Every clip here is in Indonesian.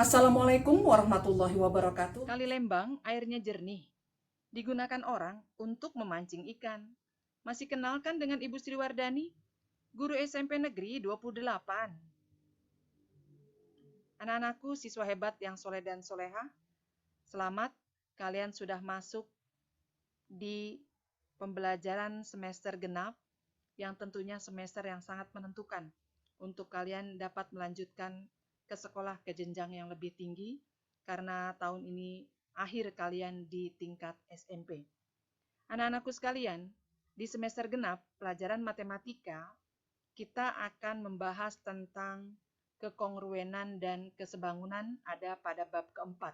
Assalamualaikum warahmatullahi wabarakatuh. Kali Lembang airnya jernih, digunakan orang untuk memancing ikan. Masih kenalkan dengan Ibu Sri Wardani, guru SMP Negeri 28. Anak-anakku siswa hebat yang soleh dan soleha, selamat kalian sudah masuk di pembelajaran semester genap yang tentunya semester yang sangat menentukan untuk kalian dapat melanjutkan ke sekolah ke jenjang yang lebih tinggi karena tahun ini akhir kalian di tingkat SMP. Anak-anakku sekalian, di semester genap pelajaran matematika kita akan membahas tentang kekongruenan dan kesebangunan ada pada bab keempat.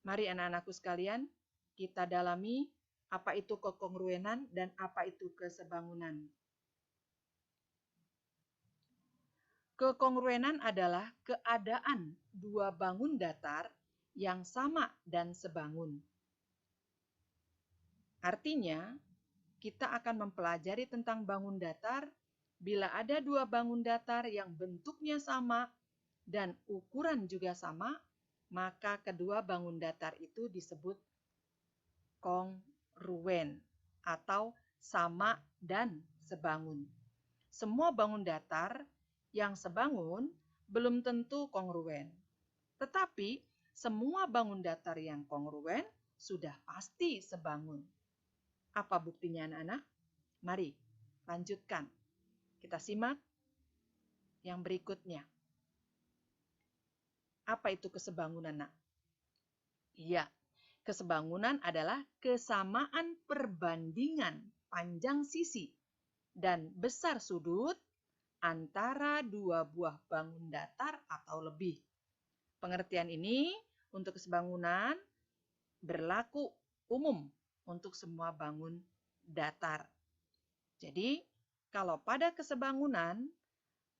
Mari anak-anakku sekalian, kita dalami apa itu kekongruenan dan apa itu kesebangunan. Kekongruenan adalah keadaan dua bangun datar yang sama dan sebangun. Artinya, kita akan mempelajari tentang bangun datar bila ada dua bangun datar yang bentuknya sama dan ukuran juga sama, maka kedua bangun datar itu disebut kongruen atau sama dan sebangun. Semua bangun datar yang sebangun belum tentu kongruen. Tetapi semua bangun datar yang kongruen sudah pasti sebangun. Apa buktinya anak-anak? Mari lanjutkan. Kita simak yang berikutnya. Apa itu kesebangunan, Nak? Iya, kesebangunan adalah kesamaan perbandingan panjang sisi dan besar sudut antara dua buah bangun datar atau lebih. Pengertian ini untuk kesebangunan berlaku umum untuk semua bangun datar. Jadi, kalau pada kesebangunan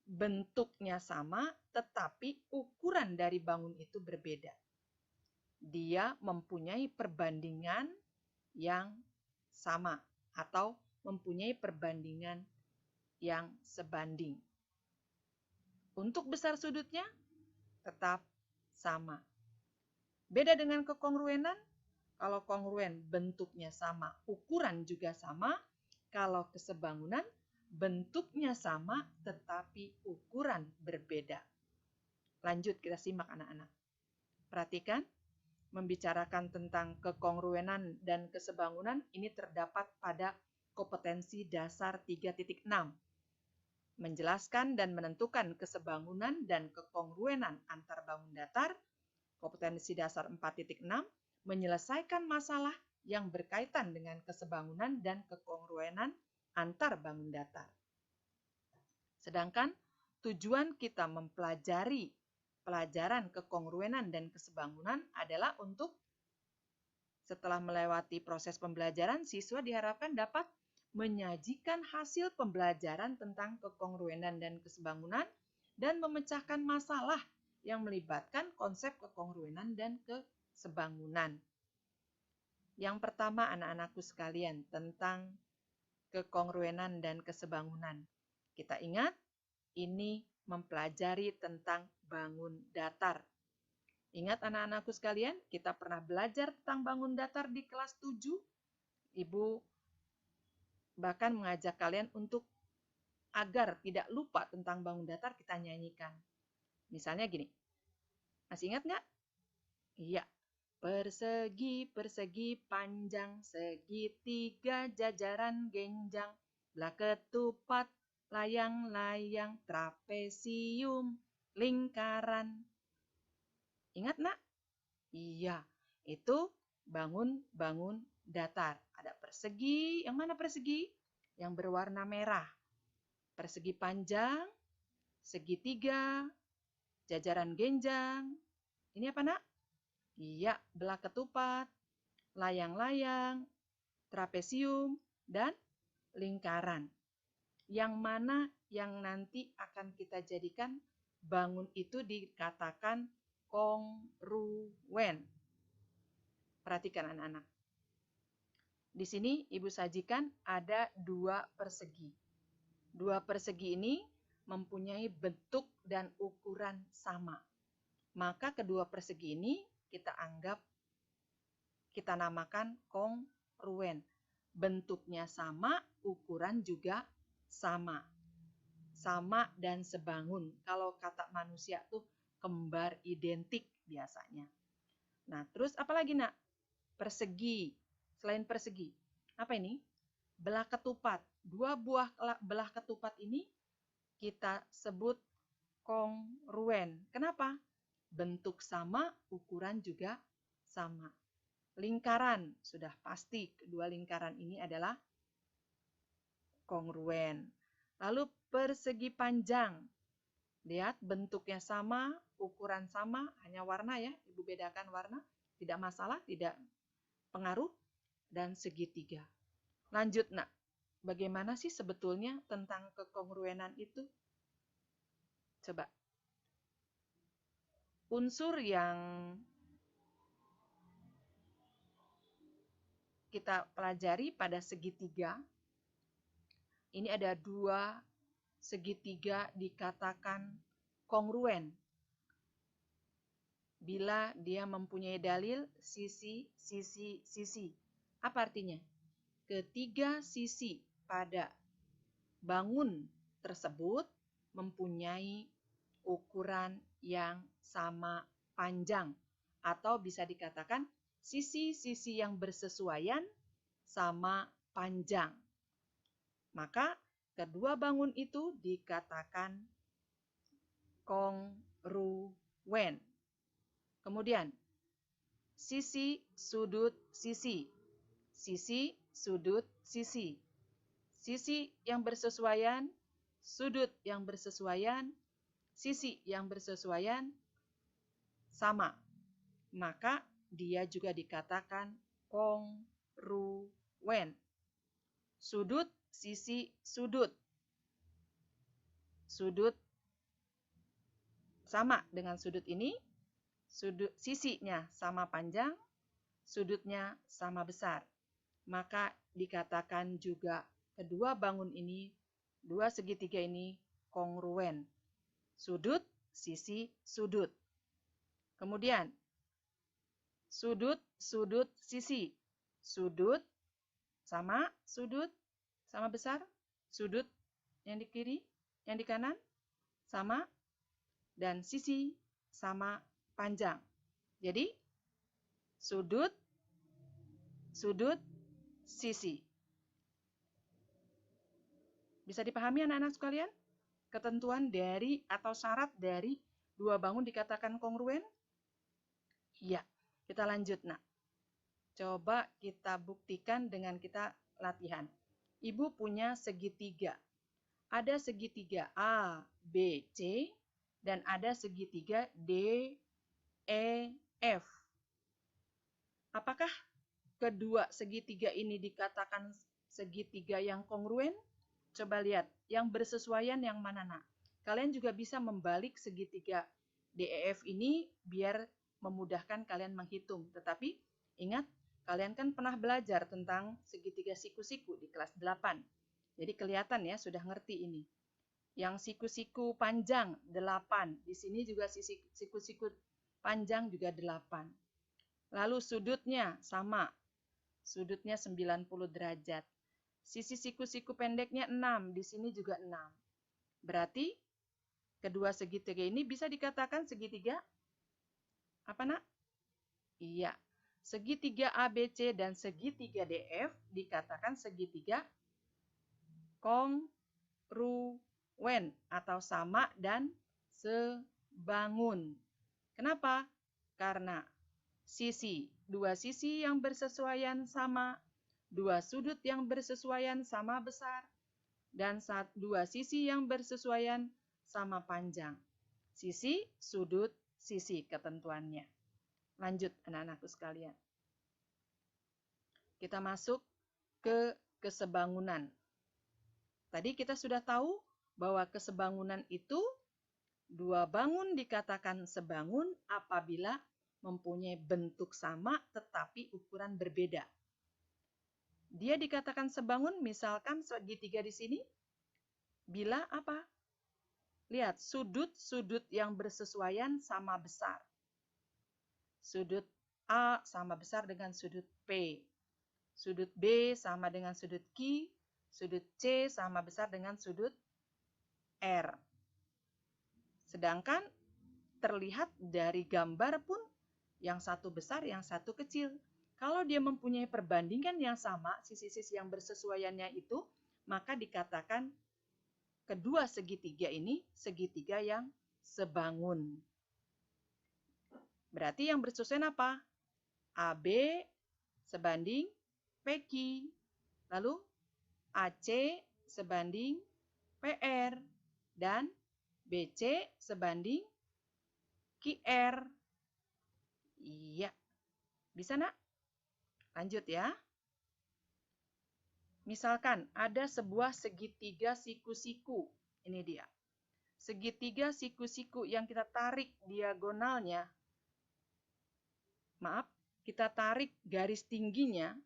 bentuknya sama tetapi ukuran dari bangun itu berbeda. Dia mempunyai perbandingan yang sama atau mempunyai perbandingan yang sebanding. Untuk besar sudutnya tetap sama. Beda dengan kekongruenan, kalau kongruen bentuknya sama, ukuran juga sama. Kalau kesebangunan bentuknya sama tetapi ukuran berbeda. Lanjut kita simak anak-anak. Perhatikan, membicarakan tentang kekongruenan dan kesebangunan ini terdapat pada kompetensi dasar 3.6. Menjelaskan dan menentukan kesebangunan dan kekongruenan antar bangun datar. Kompetensi dasar 4.6 menyelesaikan masalah yang berkaitan dengan kesebangunan dan kekongruenan antar bangun datar. Sedangkan tujuan kita mempelajari pelajaran kekongruenan dan kesebangunan adalah untuk setelah melewati proses pembelajaran, siswa diharapkan dapat menyajikan hasil pembelajaran tentang kekongruenan dan kesebangunan dan memecahkan masalah yang melibatkan konsep kekongruenan dan kesebangunan. Yang pertama anak-anakku sekalian tentang kekongruenan dan kesebangunan. Kita ingat ini mempelajari tentang bangun datar. Ingat anak-anakku sekalian, kita pernah belajar tentang bangun datar di kelas 7. Ibu bahkan mengajak kalian untuk agar tidak lupa tentang bangun datar kita nyanyikan. Misalnya gini, masih ingat nggak? Iya, persegi, persegi panjang, segitiga jajaran genjang, belah ketupat, layang-layang, trapesium, lingkaran. Ingat nak? Iya, itu bangun-bangun datar. Ada persegi, yang mana persegi? Yang berwarna merah. Persegi panjang, segitiga, jajaran genjang. Ini apa nak? Iya, belah ketupat, layang-layang, trapesium, dan lingkaran. Yang mana yang nanti akan kita jadikan bangun itu dikatakan kongruen. Perhatikan anak-anak. Di sini Ibu sajikan ada dua persegi. Dua persegi ini mempunyai bentuk dan ukuran sama. maka kedua persegi ini kita namakan kongruen. Bentuknya sama, ukuran juga sama. Sama dan sebangun. Kalau kata manusia tuh kembar identik biasanya. Nah, terus apa lagi, Nak? Persegi. Selain persegi. Apa ini? Belah ketupat. Dua buah belah ketupat ini kita sebut kongruen. Kenapa? Bentuk sama, ukuran juga sama. Lingkaran, sudah pasti kedua lingkaran ini adalah kongruen. Lalu persegi panjang. Lihat bentuknya sama, ukuran sama, hanya warna ya. Ibu bedakan warna, tidak masalah, tidak pengaruh. Dan segitiga. Lanjut, Nak. Bagaimana sih sebetulnya tentang kekongruenan itu? Coba. Unsur yang kita pelajari pada segitiga, ini ada dua segitiga dikatakan kongruen bila dia mempunyai dalil sisi, sisi, sisi. Apa artinya? Ketiga sisi pada bangun tersebut mempunyai ukuran yang sama panjang, atau bisa dikatakan sisi-sisi yang bersesuaian sama panjang. Maka kedua bangun itu dikatakan kongruen. Kemudian sisi, sudut, sisi. Sisi, sudut, sisi. Sisi yang bersesuaian, sudut yang bersesuaian, sisi yang bersesuaian sama. Maka dia juga dikatakan kongruen. Sudut, sisi, sudut. Sudut sama dengan sudut ini, sisinya sama panjang, sudutnya sama besar. Maka dikatakan juga kedua bangun ini, dua segitiga ini kongruen. Sudut, sisi, sudut. Kemudian sudut, sudut, sisi. Sudut sama besar. Sudut yang di kiri, yang di kanan sama, dan sisi sama panjang. Jadi sudut, sudut, sisi. Bisa dipahami anak-anak sekalian? Ketentuan dari atau syarat dari dua bangun dikatakan kongruen? Iya, kita lanjut, Nak. Coba kita buktikan dengan kita latihan. Ibu punya segitiga. Ada segitiga A, B, C, dan ada segitiga D, E, F. Apakah kedua segitiga ini dikatakan segitiga yang kongruen? Coba lihat, yang bersesuaian yang mana, Nak? Kalian juga bisa membalik segitiga DEF ini biar memudahkan kalian menghitung. Tetapi ingat, kalian kan pernah belajar tentang segitiga siku-siku di kelas 8. Jadi kelihatan ya, sudah ngerti ini. Yang siku-siku panjang 8. Di sini juga siku-siku panjang juga 8. Lalu sudutnya sama. Sudutnya 90 derajat. Sisi siku-siku pendeknya 6, di sini juga 6. Berarti kedua segitiga ini bisa dikatakan segitiga apa, Nak? Iya, segitiga ABC dan segitiga DF dikatakan segitiga kongruen atau sama dan sebangun. Kenapa? Karena dua sisi yang bersesuaian sama, dua sudut yang bersesuaian sama besar, dan dua sisi yang bersesuaian sama panjang. Sisi, sudut, sisi ketentuannya. Lanjut anak-anakku sekalian. Kita masuk ke kesebangunan. Tadi kita sudah tahu bahwa kesebangunan itu dua bangun dikatakan sebangun apabila mempunyai bentuk sama tetapi ukuran berbeda. Dia dikatakan sebangun misalkan segitiga di sini bila apa? Lihat, sudut-sudut yang bersesuaian sama besar. Sudut A sama besar dengan sudut P. Sudut B sama dengan sudut Q. Sudut C sama besar dengan sudut R. Sedangkan terlihat dari gambar pun yang satu besar, yang satu kecil. Kalau dia mempunyai perbandingan yang sama, sisi-sisi yang bersesuaiannya itu, maka dikatakan kedua segitiga ini segitiga yang sebangun. Berarti yang bersesuaian apa? AB sebanding PQ. Lalu AC sebanding PR. Dan BC sebanding QR. Iya. Bisa, Nak? Lanjut ya. Misalkan ada sebuah segitiga siku-siku. Ini dia. Segitiga siku-siku yang kita tarik diagonalnya. Maaf, kita tarik garis tingginya,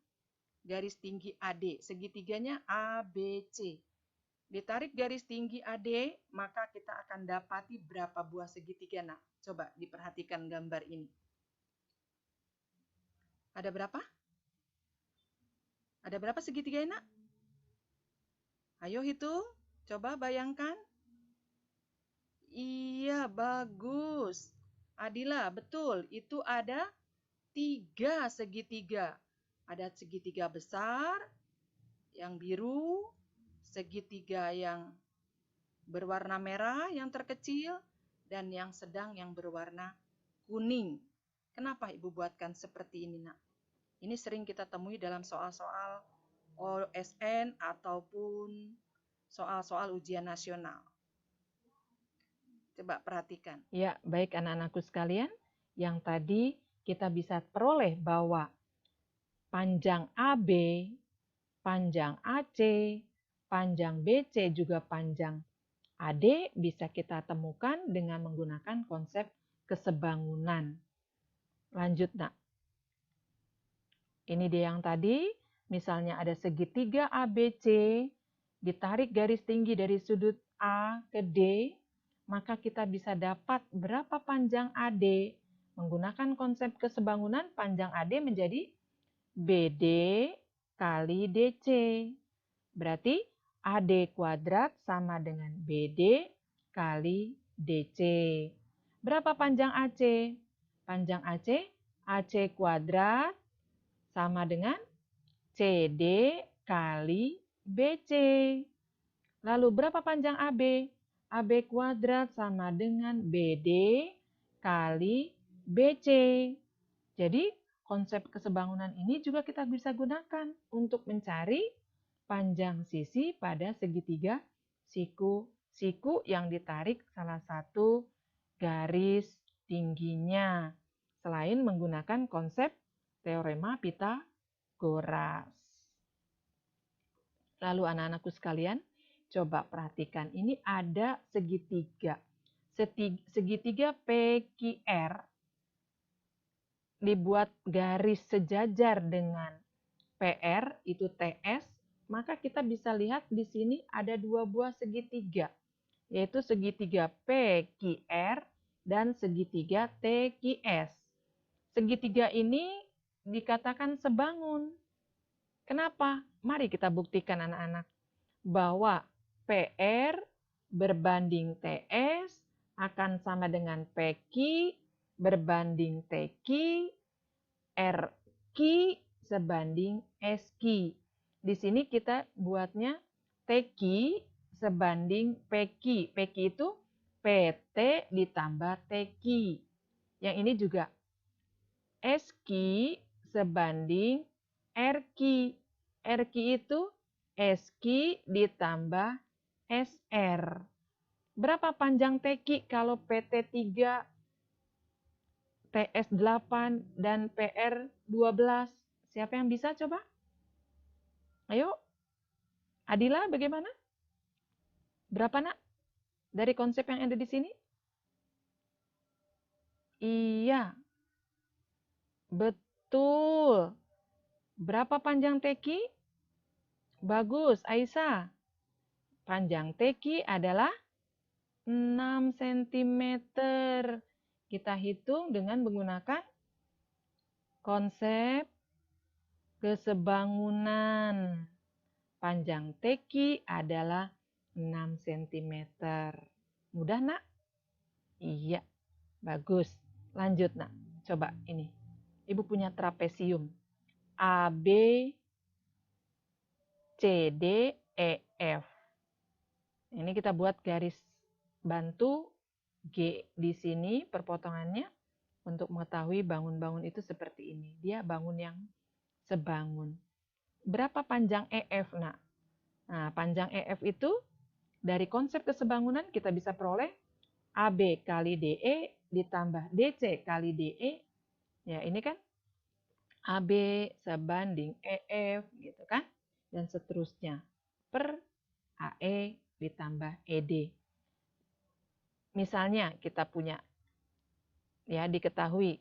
garis tinggi AD. Segitiganya ABC. Ditarik garis tinggi AD, maka kita akan dapati berapa buah segitiga, Nak? Coba diperhatikan gambar ini. Ada berapa? Ada berapa segitiga, Nak? Ayo hitung. Coba bayangkan. Iya, bagus. Adila, betul. Itu ada 3 segitiga. Ada segitiga besar, yang biru, segitiga yang berwarna merah, yang terkecil, dan yang sedang yang berwarna kuning. Kenapa Ibu buatkan seperti ini, Nak? Ini sering kita temui dalam soal-soal OSN ataupun soal-soal ujian nasional. Coba perhatikan. Ya, baik anak-anakku sekalian, yang tadi kita bisa peroleh bahwa panjang AB, panjang AC, panjang BC, juga panjang AD bisa kita temukan dengan menggunakan konsep kesebangunan. Lanjut, Nak. Ini dia yang tadi, misalnya ada segitiga ABC, ditarik garis tinggi dari sudut A ke D, maka kita bisa dapat berapa panjang AD. Menggunakan konsep kesebangunan, panjang AD menjadi BD kali DC. Berarti AD kuadrat sama dengan BD kali DC. Berapa panjang AC? Panjang AC, AC kuadrat sama dengan CD kali BC. Lalu berapa panjang AB? AB kuadrat sama dengan BD kali BC. Jadi konsep kesebangunan ini juga kita bisa gunakan untuk mencari panjang sisi pada segitiga siku yang ditarik salah satu garis tingginya. Selain menggunakan konsep teorema Pythagoras. Lalu anak-anakku sekalian, coba perhatikan, ini ada segitiga. Segitiga PQR dibuat garis sejajar dengan PR, itu TS, maka kita bisa lihat di sini ada 2 buah segitiga, yaitu segitiga PQR dan segitiga TQS. Segitiga ini dikatakan sebangun. Kenapa? Mari kita buktikan anak-anak bahwa PR berbanding TS akan sama dengan PQ berbanding TQ, RQ sebanding SQ. Di sini kita buatnya TQ sebanding PQ. PQ itu PT ditambah TQ. Yang ini juga SQ sebanding RQ. RQ itu SQ ditambah SR. Berapa panjang TQ kalau PT 3, TS 8, dan PR 12? Siapa yang bisa coba? Ayo. Adila bagaimana? Berapa, Nak? Dari konsep yang ada di sini? Iya. Betul. Berapa panjang TQ? Bagus, Aisyah. Panjang TQ adalah 6 cm. Kita hitung dengan menggunakan konsep kesebangunan. Panjang teki adalah 6 cm. Mudah, Nak? Iya, bagus. Lanjut, Nak. Coba ini. Ibu punya trapesium. AB, CD, EF. Ini kita buat garis bantu G di sini perpotongannya untuk mengetahui bangun-bangun itu seperti ini. Dia bangun yang sebangun. Berapa panjang EF, Nak? Nah, panjang EF itu dari konsep kesebangunan kita bisa peroleh AB kali DE ditambah DC kali DE. Ya, ini kan AB sebanding EF gitu kan. Dan seterusnya per AE ditambah ED. Misalnya kita punya, ya diketahui,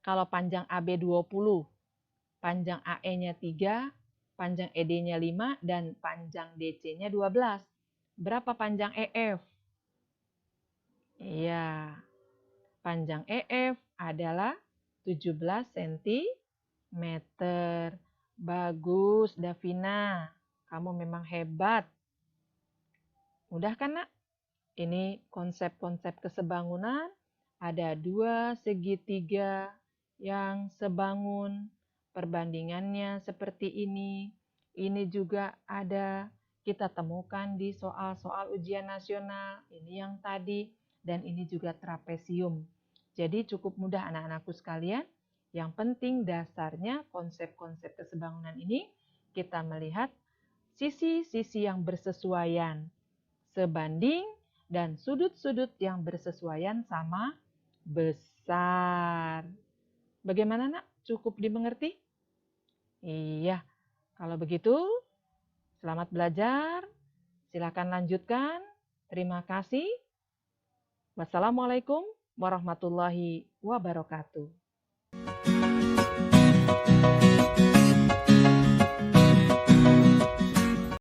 kalau panjang AB 20, panjang AE-nya 3, panjang ED-nya 5, dan panjang DC-nya 12. Berapa panjang EF? Iya, panjang EF adalah 17 cm. Bagus, Davina. Kamu memang hebat. Mudah kan, Nak? Ini konsep-konsep kesebangunan. Ada 2 segitiga yang sebangun. Perbandingannya seperti ini. Ini juga ada kita temukan di soal-soal ujian nasional. Ini yang tadi. Dan ini juga trapesium. Jadi cukup mudah anak-anakku sekalian. Yang penting dasarnya konsep-konsep kesebangunan ini kita melihat sisi-sisi yang bersesuaian, sebanding, dan sudut-sudut yang bersesuaian sama besar. Bagaimana, Nak? Cukup dimengerti? Iya, kalau begitu selamat belajar. Silakan lanjutkan. Terima kasih. Wassalamualaikum warahmatullahi wabarakatuh.